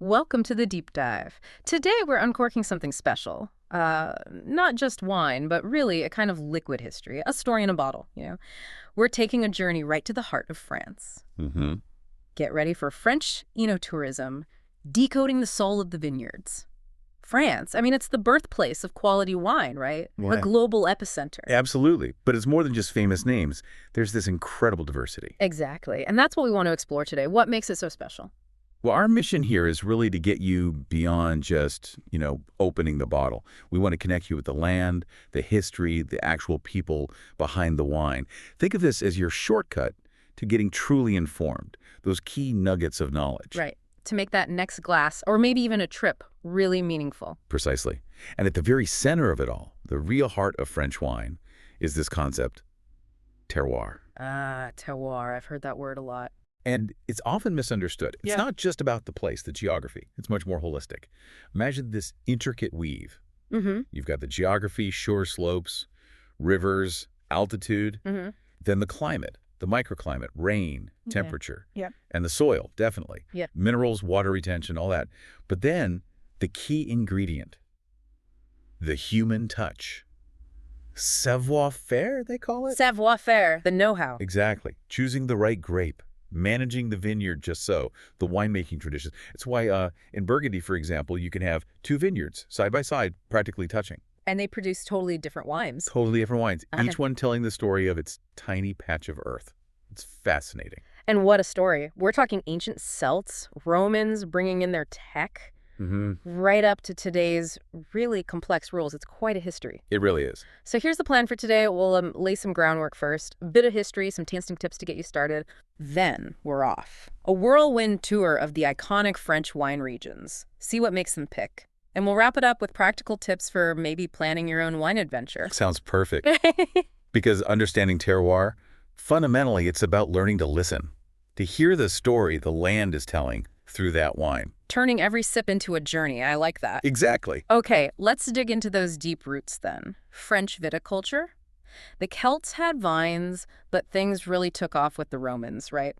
Welcome to the deep dive. Today we're uncorking something special. Not just wine, but really a kind of liquid history, a story in a bottle. We're taking a journey right to the heart of France. Mm-hmm. Get ready for French Enotourism, decoding the soul of the vineyards. France, it's the birthplace of quality wine, right? A Yeah. global epicenter. Absolutely. But it's more than just famous names. There's this incredible diversity. Exactly. And that's what we want to explore today. What makes it so special? Well, our mission here is really to get you beyond just, opening the bottle. We want to connect you with the land, the history, the actual people behind the wine. Think of this as your shortcut to getting truly informed, those key nuggets of knowledge. Right. To make that next glass, or maybe even a trip, really meaningful. Precisely. And at the very center of it all, the real heart of French wine, is this concept, terroir. Terroir. I've heard that word a lot. And it's often misunderstood. It's not just about the place, the geography. It's much more holistic. Imagine this intricate weave. Mm-hmm. You've got the geography, shore slopes, rivers, altitude, Mm-hmm. then the climate, the microclimate, rain, temperature, Yeah. and the soil, definitely. Yeah. Minerals, water retention, all that. But then the key ingredient, the human touch. Savoir-faire, they call it? Savoir-faire, the know-how. Exactly. Choosing the right grape, managing the vineyard just so, the winemaking traditions. It's why in Burgundy, for example, you can have two vineyards side by side, practically touching. And they produce totally different wines. Totally different wines, Okay. each one telling the story of its tiny patch of earth. It's fascinating. And what a story. We're talking ancient Celts, Romans bringing in their tech, right up to today's really complex rules. It's quite a history. It really is. So here's the plan for today. We'll lay some groundwork first, a bit of history, some tasting tips to get you started. Then we're off. A whirlwind tour of the iconic French wine regions. See what makes them pick. And we'll wrap it up with practical tips for maybe planning your own wine adventure. Sounds perfect. Because understanding terroir, fundamentally, it's about learning to listen, to hear the story the land is telling through that wine. Turning every sip into a journey. I like that. Exactly. Okay, let's dig into those deep roots then. French viticulture. The Celts had vines, but things really took off with the Romans, right?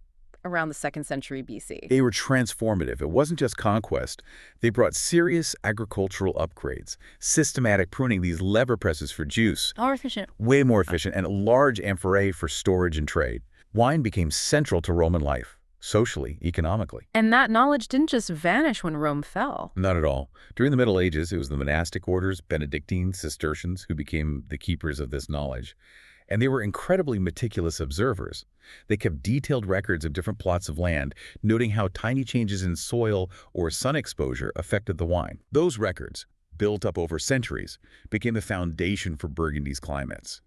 Around the 2nd century BC. They were transformative. It wasn't just conquest. They brought serious agricultural upgrades, systematic pruning, these lever presses for juice, More efficient. way more efficient, and a large amphorae for storage and trade. Wine became central to Roman life, socially, economically. And that knowledge didn't just vanish when Rome fell. Not at all. During the Middle Ages, it was the monastic orders, Benedictines, Cistercians, who became the keepers of this knowledge. And they were incredibly meticulous observers. They kept detailed records of different plots of land, noting how tiny changes in soil or sun exposure affected the wine. Those records, built up over centuries, became the foundation for Burgundy's climates.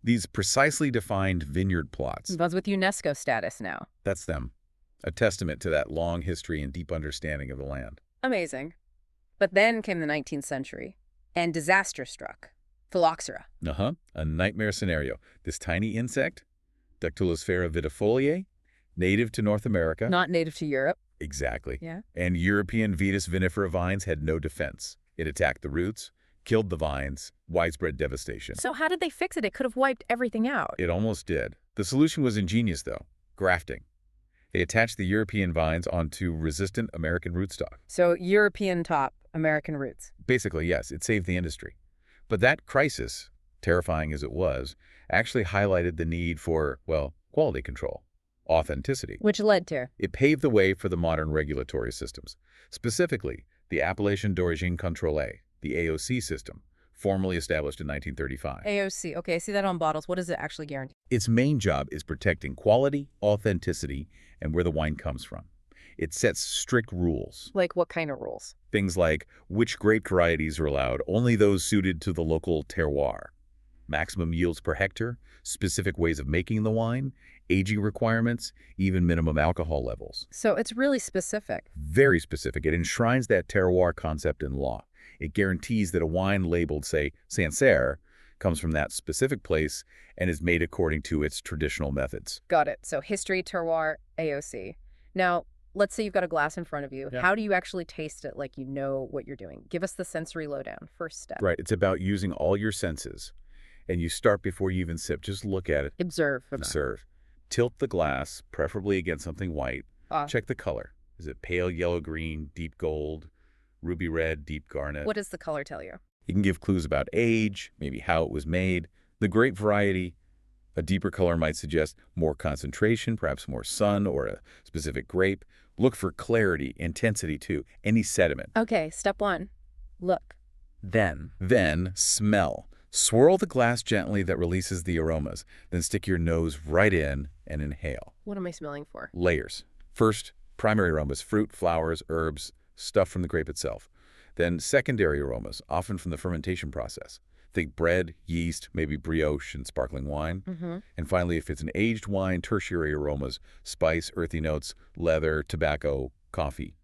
These precisely defined vineyard plots, That's with UNESCO status now. that's them. A testament to that long history and deep understanding of the land. Amazing. But then came the 19th century, and disaster struck. Phylloxera. A nightmare scenario. This tiny insect, Dactylosphera vitifoliae, native to North America. Not native to Europe. Exactly. Yeah. And European Vitis vinifera vines had no defense. It attacked the roots, killed the vines, widespread devastation. So how did they fix it? It could have wiped everything out. It almost did. The solution was ingenious, though, grafting. They attached the European vines onto resistant American rootstock. So European top, American roots. Basically, yes, it saved the industry. But that crisis, terrifying as it was, actually highlighted the need for, quality control, authenticity. Which led to? It paved the way for the modern regulatory systems, specifically the Appellation d'Origine Contrôlée, the AOC system, formally established in 1935. AOC. Okay, I see that on bottles. What does it actually guarantee? Its main job is protecting quality, authenticity, and where the wine comes from. It sets strict rules. Like what kind of rules? Things like which grape varieties are allowed, only those suited to the local terroir, maximum yields per hectare, specific ways of making the wine, aging requirements, even minimum alcohol levels. So it's really specific. Very specific. It enshrines that terroir concept in law. It guarantees that a wine labeled, say, Sancerre, comes from that specific place and is made according to its traditional methods. Got it. So history, terroir, AOC. Now, let's say you've got a glass in front of you. Yeah. How do you actually taste it like you know what you're doing? Give us the sensory lowdown. First step. Right. It's about using all your senses. And you start before you even sip. Just look at it. Observe. Observe. Tilt the glass, preferably against something white. Check the color. Is it pale yellow-green, deep gold, ruby red, deep garnet? What does the color tell you? It can give clues about age, maybe how it was made. The grape variety, a deeper color might suggest more concentration, perhaps more sun or a specific grape. Look for clarity, intensity too, any sediment. Okay, step one. Look. Then, smell. Swirl the glass gently that releases the aromas. Then stick your nose right in and inhale. What am I smelling for? Layers. First, primary aromas, fruit, flowers, herbs, stuff from the grape itself. Then secondary aromas, often from the fermentation process. Think bread, yeast, maybe brioche and sparkling wine. And finally, if it's an aged wine, tertiary aromas, spice, earthy notes, leather, tobacco, coffee,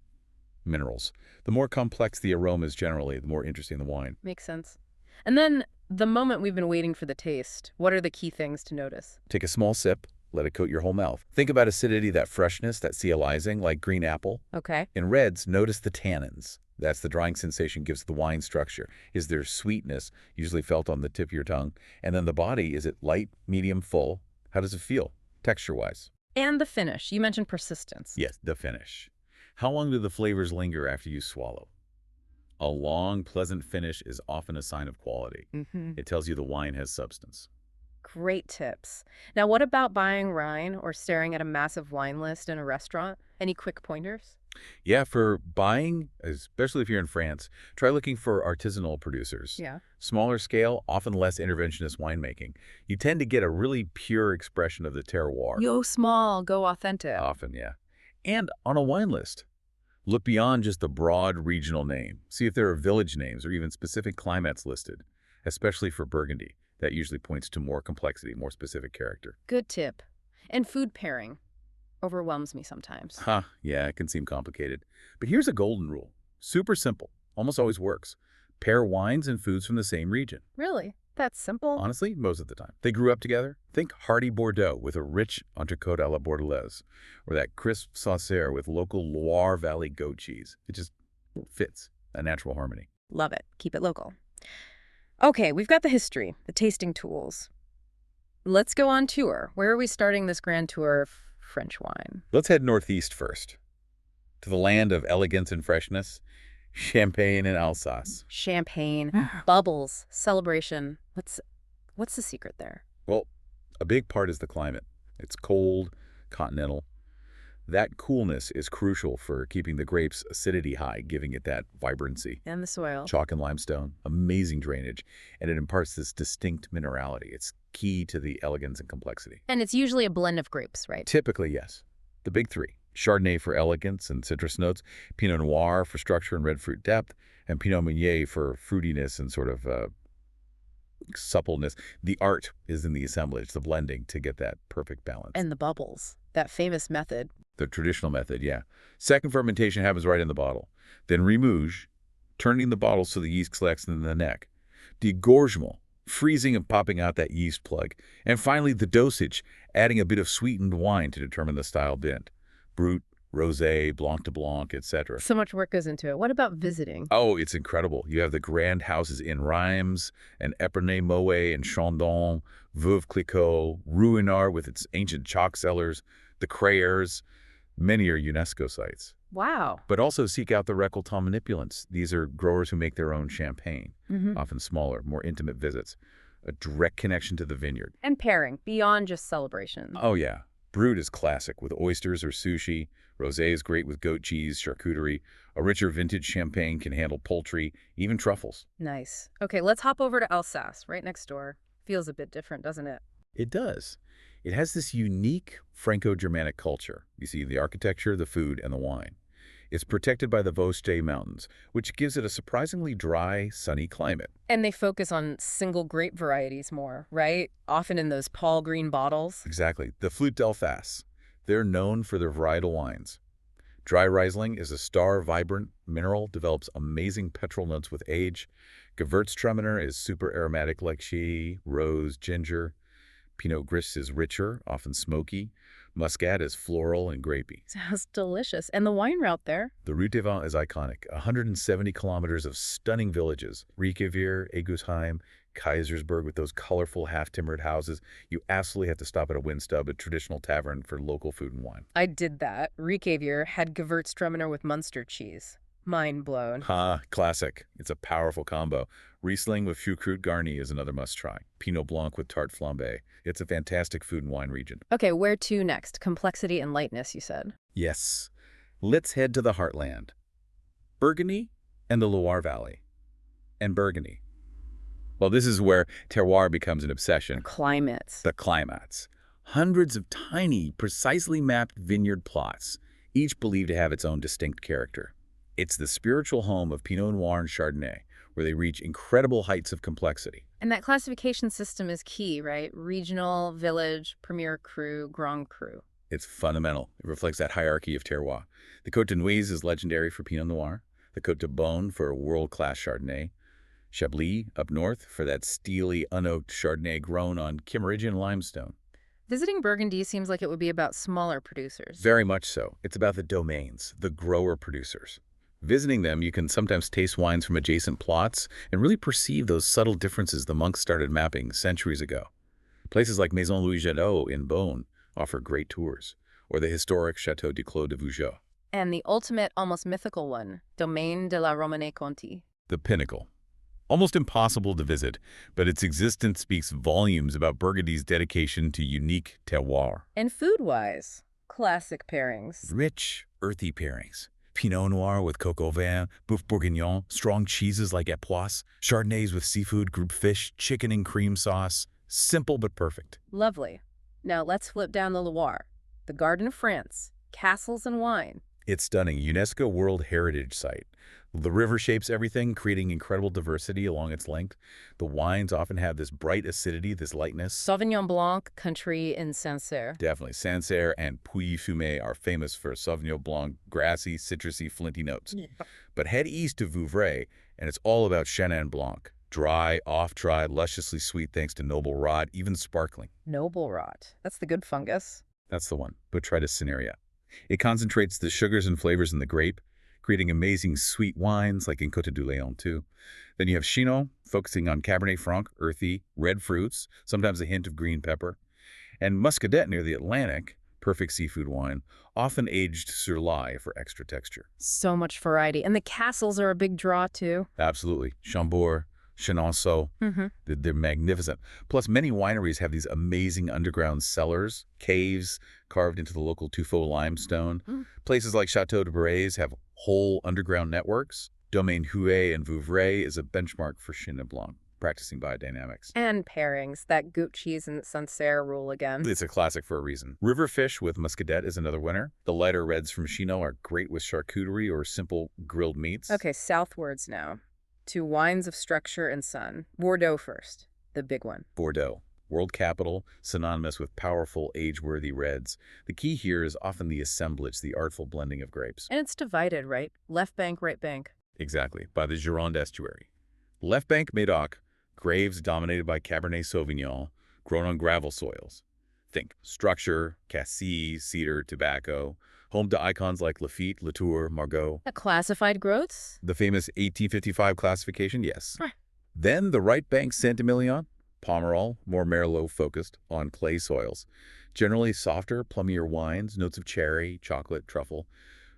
minerals. The more complex the aromas generally, the more interesting the wine. Makes sense. And then the moment we've been waiting for the taste, what are the key things to notice? Take a small sip, let it coat your whole mouth. Think about acidity, that freshness, that cealizing, like green apple. Okay. In reds, notice the tannins. That's the drying sensation gives the wine structure. Is there sweetness, usually felt on the tip of your tongue? And then the body, is it light, medium, full? How does it feel, texture-wise? And the finish. You mentioned persistence. Yes, the finish. How long do the flavors linger after you swallow? A long, pleasant finish is often a sign of quality. It tells you the wine has substance. Great tips. Now, what about buying wine or staring at a massive wine list in a restaurant? Any quick pointers? Yeah, for buying, especially if you're in France, try looking for artisanal producers. Yeah. Smaller scale, often less interventionist winemaking. You tend to get a really pure expression of the terroir. Go small, go authentic. Often, yeah. And on a wine list, look beyond just the broad regional name. See if there are village names or even specific climates listed, especially for Burgundy. That usually points to more complexity, more specific character. Good tip. And food pairing overwhelms me sometimes. Yeah, it can seem complicated. But here's a golden rule. Super simple. Almost always works. Pair wines and foods from the same region. Really? That's simple? Honestly, most of the time. They grew up together. Think hearty Bordeaux with a rich entrecôte à la Bordelaise, or that crisp Saucier with local Loire Valley goat cheese. It just fits. A natural harmony. Love it. Keep it local. Okay, we've got the history, the tasting tools. Let's go on tour. Where are we starting this grand tour of French wine? Let's head northeast first, to the land of elegance and freshness, Champagne and Alsace. Champagne, bubbles, celebration. What's the secret there? Well, a big part is the climate. It's cold, continental. That coolness is crucial for keeping the grape's acidity high, giving it that vibrancy. And the soil. Chalk and limestone, amazing drainage, and it imparts this distinct minerality. It's key to the elegance and complexity. And it's usually a blend of grapes, right? Typically, yes. The big three. Chardonnay for elegance and citrus notes, Pinot Noir for structure and red fruit depth, and Pinot Meunier for fruitiness and sort of suppleness. The art is in the assemblage, the blending to get that perfect balance. And the bubbles, that famous method. The traditional method, yeah. Second fermentation happens right in the bottle. Then remouge, turning the bottle so the yeast collects in the neck. Degorgement, freezing and popping out that yeast plug. And finally, the dosage, adding a bit of sweetened wine to determine the style blend. Brut, Rosé, Blanc de Blanc, etc. So much work goes into it. What about visiting? Oh, it's incredible. You have the grand houses in Reims, and Epernay Moët and Chandon, Veuve Clicquot, Ruinart with its ancient chalk cellars, the Crayers. Many are UNESCO sites. Wow. But also seek out the récoltant manipulants. These are growers who make their own champagne, often smaller, more intimate visits. A direct connection to the vineyard. And pairing, beyond just celebration. Oh, yeah. Brut is classic with oysters or sushi. Rosé is great with goat cheese, charcuterie. A richer vintage champagne can handle poultry, even truffles. Nice. Okay, let's hop over to Alsace, right next door. Feels a bit different, doesn't it? It does. It has this unique Franco-Germanic culture. You see the architecture, the food, and the wine. It's protected by the Vosges Mountains, which gives it a surprisingly dry, sunny climate. And they focus on single grape varieties more, right? Often in those Paul green bottles. Exactly. The Flute d'Alsace. They're known for their varietal wines. Dry Riesling is a star vibrant mineral, develops amazing petrol notes with age. Gewürztraminer is super aromatic like shea, rose, ginger. Pinot Gris is richer, often smoky. Muscat is floral and grapey. Sounds delicious. And the wine route there? The Route des Vins is iconic. 170 kilometers of stunning villages. Reykjavik, Egusheim, Kaisersberg with those colorful half-timbered houses. You absolutely have to stop at a Windstub, a traditional tavern for local food and wine. I did that. Reykjavir had Gewürztraminer with Munster cheese. Mind blown. Classic. It's a powerful combo. Riesling with Choucroute garni is another must-try. Pinot Blanc with tarte flambe. It's a fantastic food and wine region. Okay, where to next? Complexity and lightness, you said. Yes. Let's head to the heartland. Burgundy and the Loire Valley. And Burgundy. Well, this is where terroir becomes an obsession. Climates. The climates. Hundreds of tiny, precisely mapped vineyard plots, each believed to have its own distinct character. It's the spiritual home of Pinot Noir and Chardonnay, where they reach incredible heights of complexity. And that classification system is key, right? Regional, village, premier cru, grand cru. It's fundamental. It reflects that hierarchy of terroir. The Côte de Nuits is legendary for Pinot Noir, the Côte de Beaune for a world-class Chardonnay, Chablis up north for that steely, unoaked Chardonnay grown on Kimmeridgian limestone. Visiting Burgundy seems like it would be about smaller producers. Very much so. It's about the domains, the grower-producers. Visiting them, you can sometimes taste wines from adjacent plots and really perceive those subtle differences the monks started mapping centuries ago. Places like Maison Louis Jadot in Beaune offer great tours, or the historic Château du Clos de Vougeot. And the ultimate, almost mythical one, Domaine de la Romanée-Conti. The pinnacle. Almost impossible to visit, but its existence speaks volumes about Burgundy's dedication to unique terroir. And food-wise, classic pairings. Rich, earthy pairings. Pinot Noir with coq au vin, boeuf bourguignon, strong cheeses like époisses, Chardonnays with seafood, group fish, chicken and cream sauce. Simple but perfect. Lovely. Now let's flip down the Loire, the Garden of France, castles and wine. It's stunning. UNESCO World Heritage Site. The river shapes everything, creating incredible diversity along its length. The wines often have this bright acidity, this lightness. Sauvignon Blanc, country in Sancerre. Definitely. Sancerre and Pouilly-Fumé are famous for Sauvignon Blanc, grassy, citrusy, flinty notes. Yeah. But head east to Vouvray, and it's all about Chenin Blanc. Dry, off-dry, lusciously sweet thanks to noble rot, even sparkling. Noble rot. That's the good fungus. That's the one. Botrytis cinerea. It concentrates the sugars and flavors in the grape, creating amazing sweet wines like in Côte du Léon too. Then you have Chinon, focusing on Cabernet Franc, earthy, red fruits, sometimes a hint of green pepper. And Muscadet near the Atlantic, perfect seafood wine, often aged sur l'ail for extra texture. So much variety. And the castles are a big draw too. Absolutely. Chambord, Chenonceau, they're magnificent. Plus, many wineries have these amazing underground cellars, caves carved into the local tuffeau limestone. Places like Château de Brézé have whole underground networks. Domaine Huet and Vouvray is a benchmark for Chenin Blanc, practicing biodynamics. And pairings, that goat cheese and Sancerre rule again. It's a classic for a reason. River fish with Muscadet is another winner. The lighter reds from Chinon are great with charcuterie or simple grilled meats. Okay, southwards now. To wines of structure and sun. Bordeaux first, the big one. Bordeaux, world capital, synonymous with powerful, age-worthy reds. The key here is often the assemblage, the artful blending of grapes. And it's divided, right? Left bank, right bank. Exactly, by the Gironde estuary. Left bank Médoc, graves dominated by Cabernet Sauvignon, grown on gravel soils. Think structure, cassis, cedar, tobacco, home to icons like Lafite, Latour, Margaux. The classified growths? The famous 1855 classification, yes. Then the right bank Saint-Emilion, Pomerol, more Merlot-focused on clay soils. Generally softer, plummier wines, notes of cherry, chocolate, truffle.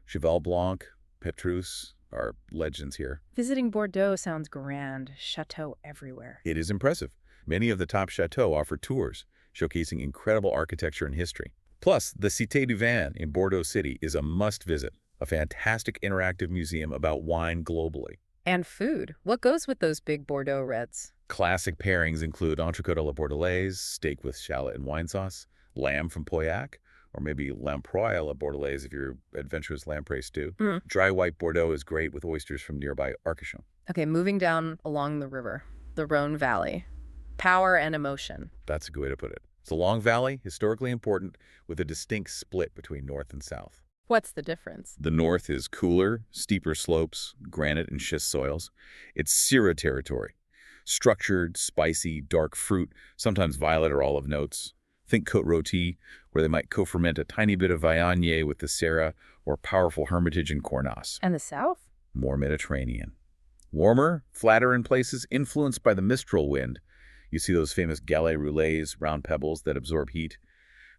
Cheval Blanc, Petrus are legends here. Visiting Bordeaux sounds grand. Chateau everywhere. It is impressive. Many of the top chateaux offer tours, showcasing incredible architecture and history. Plus, the Cité du Vin in Bordeaux City is a must-visit, a fantastic interactive museum about wine globally. And food. What goes with those big Bordeaux reds? Classic pairings include entrecôte à la bordelaise, steak with shallot and wine sauce, lamb from Pauillac, or maybe lamproie à la bordelaise if you're adventurous lamprey stew. Dry white Bordeaux is great with oysters from nearby Arcachon. Okay, moving down along the river, the Rhône Valley. Power and emotion. That's a good way to put it. It's a long valley, historically important, with a distinct split between north and south. What's the difference? The north is cooler, steeper slopes, granite and schist soils. It's Syrah territory. Structured, spicy, dark fruit, sometimes violet or olive notes. Think Côte Rôtie, where they might co-ferment a tiny bit of Viognier with the Syrah, or powerful Hermitage and Cornas. And the south? More Mediterranean. Warmer, flatter in places, influenced by the mistral wind. You see those famous galets roulés, round pebbles that absorb heat.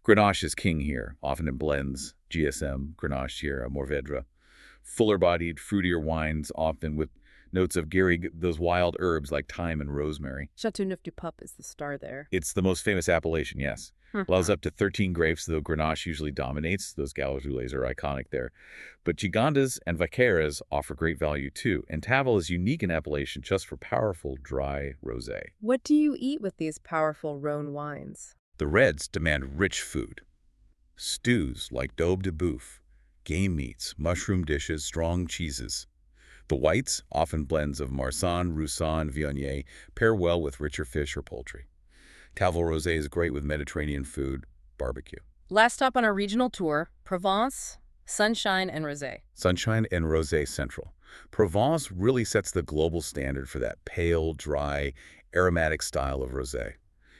Grenache is king here, often in blends, GSM, Grenache, Sierra, Mourvèdre. Fuller-bodied, fruitier wines, often with notes of Garrigue, those wild herbs like thyme and rosemary. Châteauneuf-du-Pape is the star there. It's the most famous appellation, yes. Allows up to 13 grapes, though Grenache usually dominates. Those galets roulés are iconic there. But Gigondas and Vaqueras offer great value too, and Tavel is unique in appellation just for powerful, dry rosé. What do you eat with these powerful Rhône wines? The reds demand rich food. Stews like daube de boeuf, game meats, mushroom dishes, strong cheeses. The whites, often blends of Marsanne, Roussanne, Viognier, pair well with richer fish or poultry. Tavel rosé is great with Mediterranean food, barbecue. Last stop on our regional tour, Provence, sunshine and rosé. Sunshine and rosé central. Provence really sets the global standard for that pale, dry, aromatic style of rosé.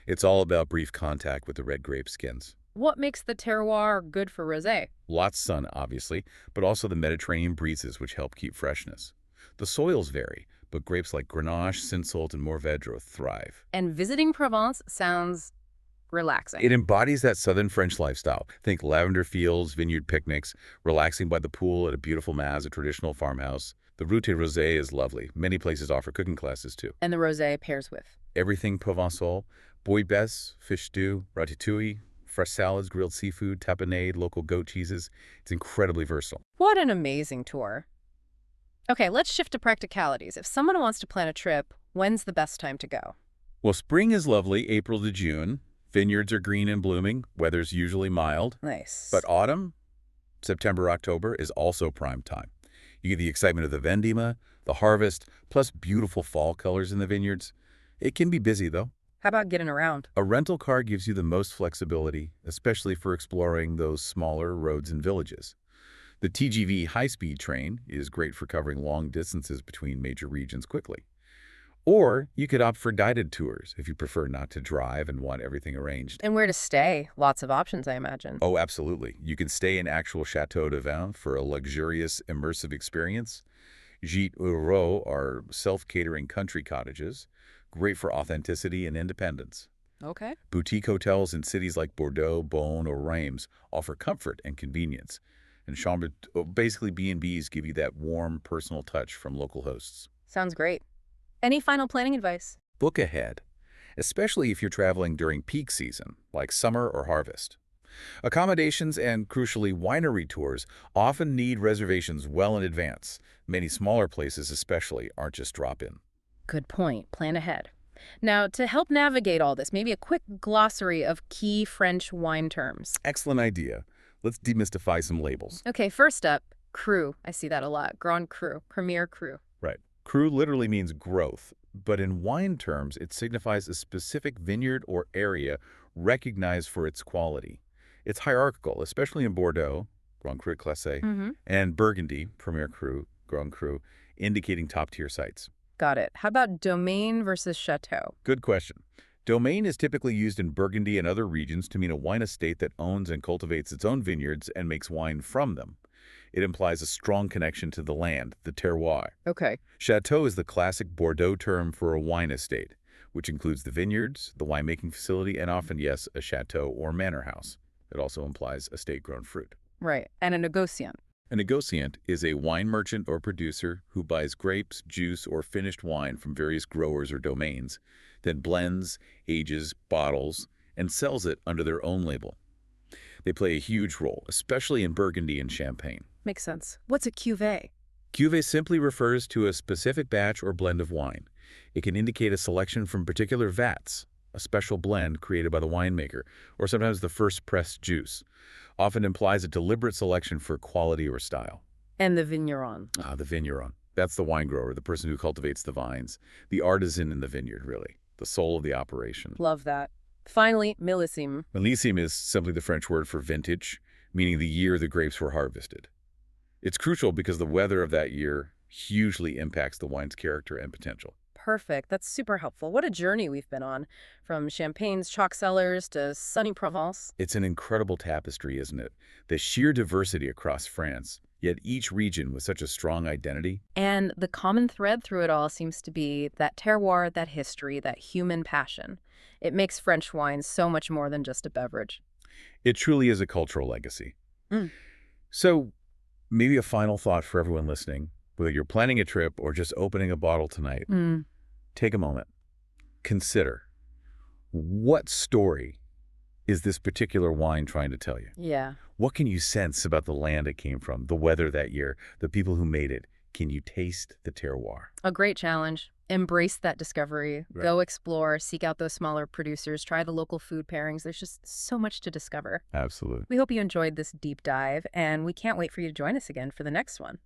It's all about brief contact with the red grape skins. What makes the terroir good for rosé? Lots of sun, obviously, but also the Mediterranean breezes, which help keep freshness. The soils vary, but grapes like Grenache, Cinsault, and Mourvèdre thrive. And visiting Provence sounds relaxing. It embodies that southern French lifestyle. Think lavender fields, vineyard picnics, relaxing by the pool at a beautiful Maz, a traditional farmhouse. The Route Rosé is lovely. Many places offer cooking classes, too. And the rosé pairs with? Everything Provençal, bouillabaisse, fish stew, ratatouille, fresh salads, grilled seafood, tapenade, local goat cheeses. It's incredibly versatile. What an amazing tour. Okay, let's shift to practicalities. If someone wants to plan a trip, when's the best time to go? Well, spring is lovely, April to June. Vineyards are green and blooming. Weather's usually mild. Nice. But autumn, September, October, is also prime time. You get the excitement of the vendima, the harvest, plus beautiful fall colors in the vineyards. It can be busy, though. How about getting around? A rental car gives you the most flexibility, especially for exploring those smaller roads and villages. The TGV high-speed train is great for covering long distances between major regions quickly. Or you could opt for guided tours if you prefer not to drive and want everything arranged. And where to stay? Lots of options, I imagine. Oh, absolutely. You can stay in actual Chateau de Vin for a luxurious, immersive experience. Gîtes Euro are self-catering country cottages, great for authenticity and independence. Okay. Boutique hotels in cities like Bordeaux, Beaune, or Reims offer comfort and convenience. And chambre, basically B&Bs give you that warm, personal touch from local hosts. Sounds great. Any final planning advice? Book ahead, especially if you're traveling during peak season, like summer or harvest. Accommodations and, crucially, winery tours often need reservations well in advance. Many smaller places especially aren't just drop-in. Good point. Plan ahead. Now, to help navigate all this, maybe a quick glossary of key French wine terms. Excellent idea. Let's demystify some labels. Okay, first up, cru. I see that a lot. Grand Cru, Premier Cru. Right. Cru literally means growth, but in wine terms, it signifies a specific vineyard or area recognized for its quality. It's hierarchical, especially in Bordeaux, Grand Cru Classé, and Burgundy, Premier Cru, Grand Cru, indicating top-tier sites. Got it. How about domain versus chateau? Good question. Domain is typically used in Burgundy and other regions to mean a wine estate that owns and cultivates its own vineyards and makes wine from them. It implies a strong connection to the land, the terroir. Okay. Chateau is the classic Bordeaux term for a wine estate, which includes the vineyards, the winemaking facility, and often, yes, a chateau or manor house. It also implies estate-grown fruit. Right. And a negociant. A negociant is a wine merchant or producer who buys grapes, juice, or finished wine from various growers or domains, then blends, ages, bottles, and sells it under their own label. They play a huge role, especially in Burgundy and Champagne. Makes sense. What's a cuvée? Cuvée simply refers to a specific batch or blend of wine. It can indicate a selection from particular vats, a special blend created by the winemaker, or sometimes the first pressed juice. Often implies a deliberate selection for quality or style. And the vigneron. The vigneron. That's the wine grower, the person who cultivates the vines, the artisan in the vineyard, really, the soul of the operation. Love that. Finally, millésime. Millésime is simply the French word for vintage, meaning the year the grapes were harvested. It's crucial because the weather of that year hugely impacts the wine's character and potential. Perfect. That's super helpful. What a journey we've been on, from Champagne's chalk cellars to sunny Provence. It's an incredible tapestry, isn't it? The sheer diversity across France. yet each region with such a strong identity. And the common thread through it all seems to be that terroir, that history, that human passion. It makes French wine so much more than just a beverage. It truly is a cultural legacy. Mm. So maybe a final thought for everyone listening, whether you're planning a trip or just opening a bottle tonight, Mm. take a moment. Consider, what story is this particular wine trying to tell you? Yeah. What can you sense about the land it came from, the weather that year, the people who made it? Can you taste the terroir? A great challenge. Embrace that discovery. Right. Go explore, seek out those smaller producers, try the local food pairings. There's just so much to discover. Absolutely. We hope you enjoyed this deep dive, and we can't wait for you to join us again for the next one.